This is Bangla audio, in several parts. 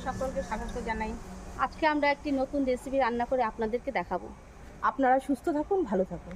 সকলকে স্বাগত জানাই। আজকে আমরা একটি নতুন রেসিপি রান্না করে আপনাদেরকে দেখাবো। আপনারা সুস্থ থাকুন, ভালো থাকুন।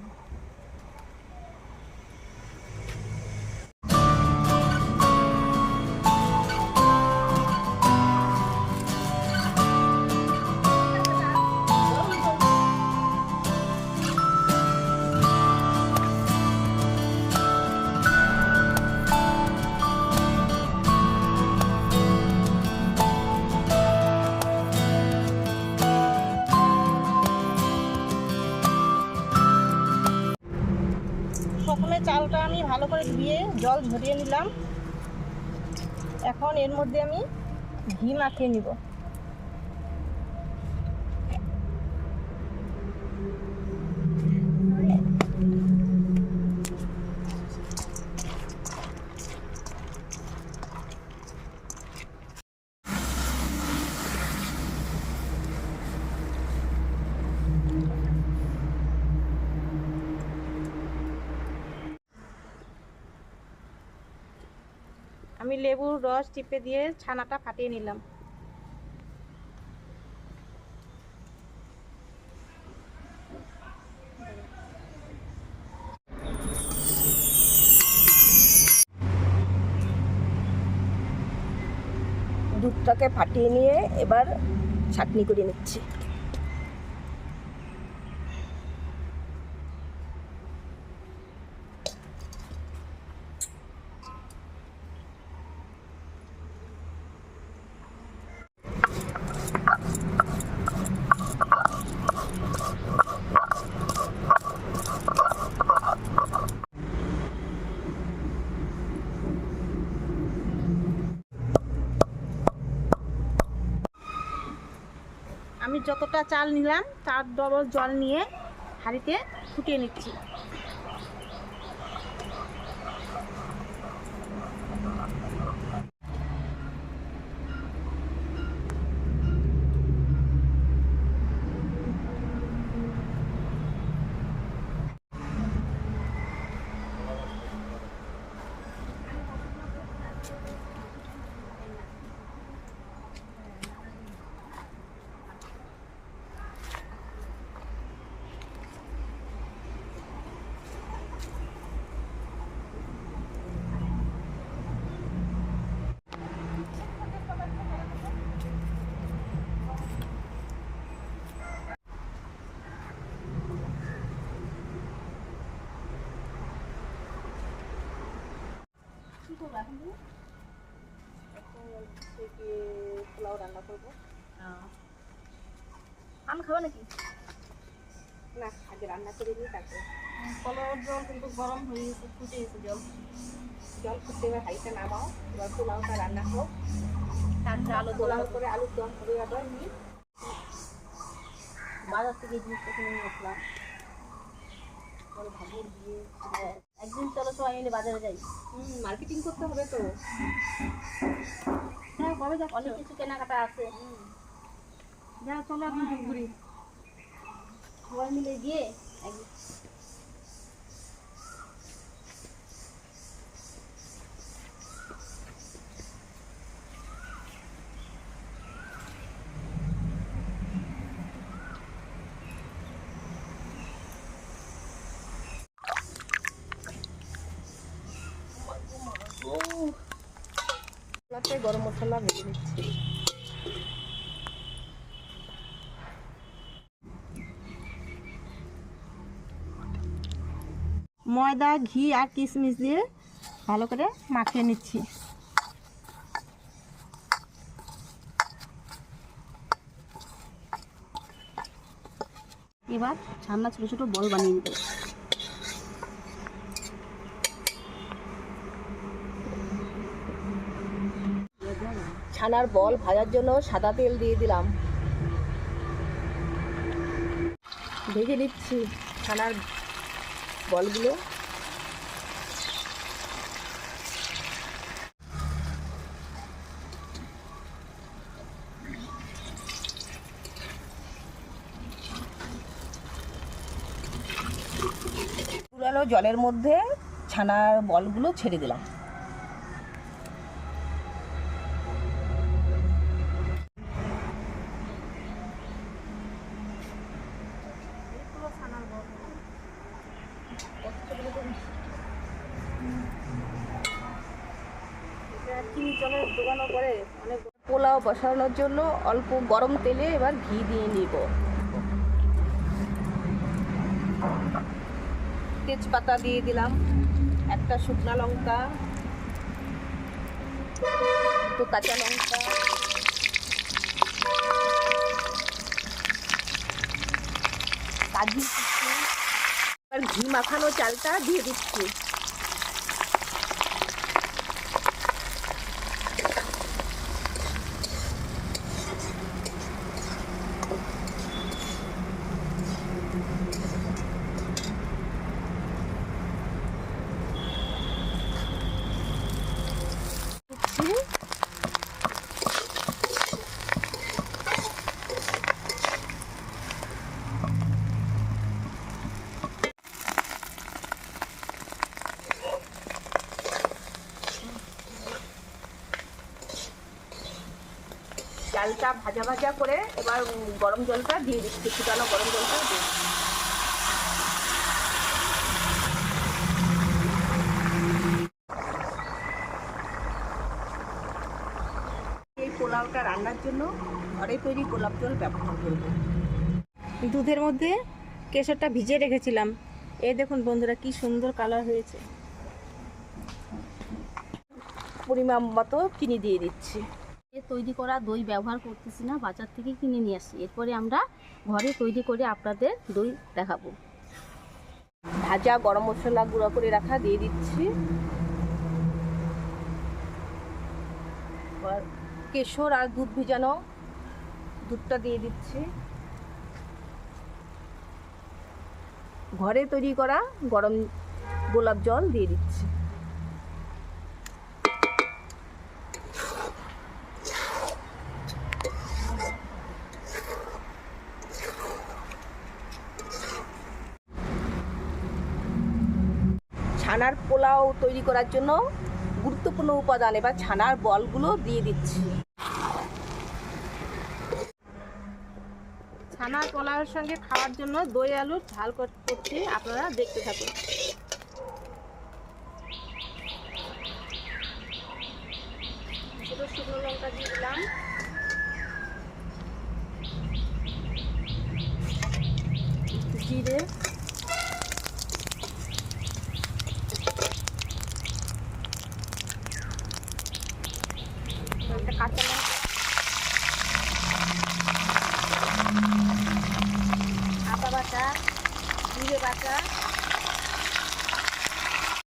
প্রথমে চালটা আমি ভালো করে ধুয়ে জল ঝরিয়ে নিলাম। এখন এর মধ্যে আমি ঘি মাখিয়ে নিব। আমি লেবুর রস চিপে দিয়ে ছানাটা ফাটিয়ে নিলাম। দুধটাকে ফাটিয়ে নিয়ে এবার চাটনি করে নিচ্ছি। আমি যতটা চাল নিলাম তার ডবল জল নিয়ে হাঁড়িতে ফুটিয়ে নিচ্ছি। পোলাও রান্না করবো। আম খাবো নাকি? না, আগে রান্না করে দিয়ে তারপরে। পোলাওর জল কিন্তু গরম হয়ে গেছে, ফুটে গেছে জল। জল ফুটতে এবার হাঁড়িটা নামাও, এবার পোলাওটা রান্না হোক। তারপরে আলু পোলাও করে আলুর দম করে আবার বাজার থেকে জিনিসটা কিনে নিয়ে আসলাম। ভাবুর দিয়ে একদিন চলো সবাই মিলে বাজারে যাই। মার্কেটিং করতে হবে তো। হ্যাঁ, কবে যাচ্ছ? অনেক কিছু কেনাকাটা আছে। যা চলো এখন ঘুরি সবাই মিলে গিয়ে তাতে গরম মশলা ভেজে নিচ্ছি। ময়দা, ঘি আর কিশমিশ দিয়ে ভালো করে মাখিয়ে নিচ্ছি। এবার ছানা ছোট ছোট বল বানিয়ে নিতে। ছানার বল ভাজার জন্য সাদা তেল দিয়ে দিলাম, ভেজে নিচ্ছি ছানার বলগুলো। পুরানো জলের মধ্যে ছানার বলগুলো ছেড়ে দিলাম। পোলাও বসানোর জন্য অল্প গরম তেলে এবার ঘি দিয়ে নিব। তেজপাতা দিয়ে দিলাম, একটা শুকনো লঙ্কা, একটু কাঁচা লঙ্কা, কাজু কুচি, আর ঘি মাখানো চালটা দিয়ে দিচ্ছি। চালটা ভাজা ভাজা করে এবার গরম জলটা দিয়ে দিচ্ছি, ফুটানো গরম জলটা দিয়ে এই পোলাওটা রান্নার জন্য ঘরে তৈরি গোলাপ জল ব্যবহার করব। দুধের মধ্যে কেশরটা ভিজিয়ে রেখেছিলাম, এই দেখুন বন্ধুরা কি সুন্দর কালার হয়েছে। পরিমাণ মতো চিনি দিয়ে দিচ্ছি। তৈরি করা দই ব্যবহার করতেছি না, বাজার থেকে কিনে নিয়ে আসি। এরপরে আমরা ঘরে তৈরি করে আপনাদের দই দেখাবো। ভাজা গরম মশলা গুঁড়ো করে রাখা দিয়ে দিচ্ছি। কেশর আর দুধ ভেজানো দুধটা দিয়ে দিচ্ছি। ঘরে তৈরি করা গরম গোলাপ জল দিয়ে দিচ্ছি। ছানার পোলাও তৈরি করার জন্য গুরুত্বপূর্ণ উপাদান, এবার ছানার বলগুলো দিয়ে দিচ্ছি। ছানার পোলাওয়ের সঙ্গে খাওয়ার জন্য দই আলুর ঝাল করছি, আপনারা দেখতে থাকুন। ছোটো শুকনো লঙ্কা দিয়ে দিলাম, জিরে, একটা কাঁচা লঙ্কা, আদা বাটা, জিরে বাটা,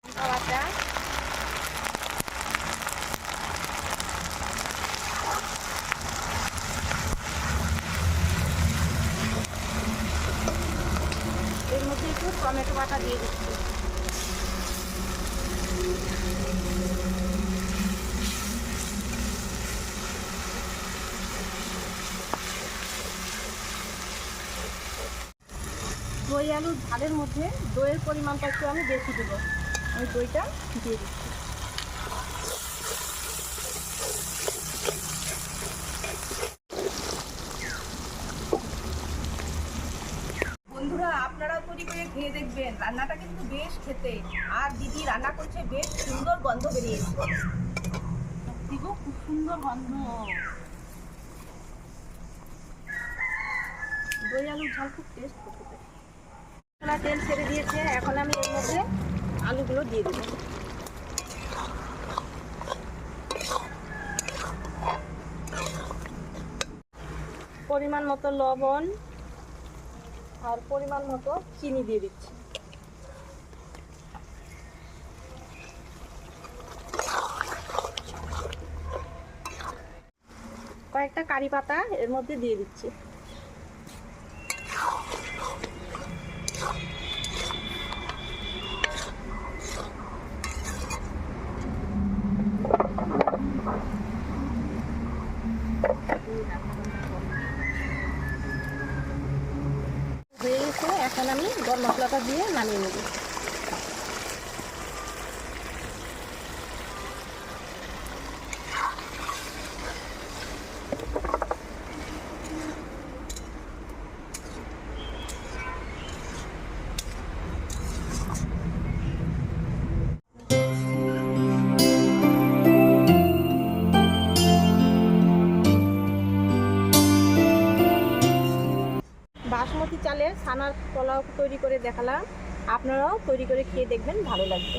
লঙ্কা বাটা, এর মধ্যে একটু টমেটো বাটা দিয়ে দিচ্ছি। দই আলুর ঝালের মধ্যে দইয়ের পরিমাণটা একটু আমি বেশি দেবো, আমি দইটা দিয়ে দিচ্ছি। বন্ধুরা আপনারাও তৈরি করে খেয়ে দেখবেন, রান্নাটা কিন্তু বেশ খেতে, আর দিদি রান্না করছে বেশ সুন্দর গন্ধ বেরিয়েছে। সুন্দর গন্ধ। দই আলুর ঝাল খুব টেস্ট করতে। তেল ছেড়ে দিয়েছে, এখন আমি এর মধ্যে আলুগুলো দিয়ে দেবো। পরিমাণ মতো লবণ আর পরিমাণ মতো চিনি দিয়ে দিচ্ছি। কয়েকটা কারি পাতা এর মধ্যে দিয়ে দিচ্ছি। হয়ে গেছে, এখন আমি গরম মশলাটা দিয়ে নামিয়ে নেব। বাসমতি চালের ছানার পোলাও তৈরি করে দেখালাম, আপনারাও তৈরি করে খেয়ে দেখবেন, ভালো লাগবে।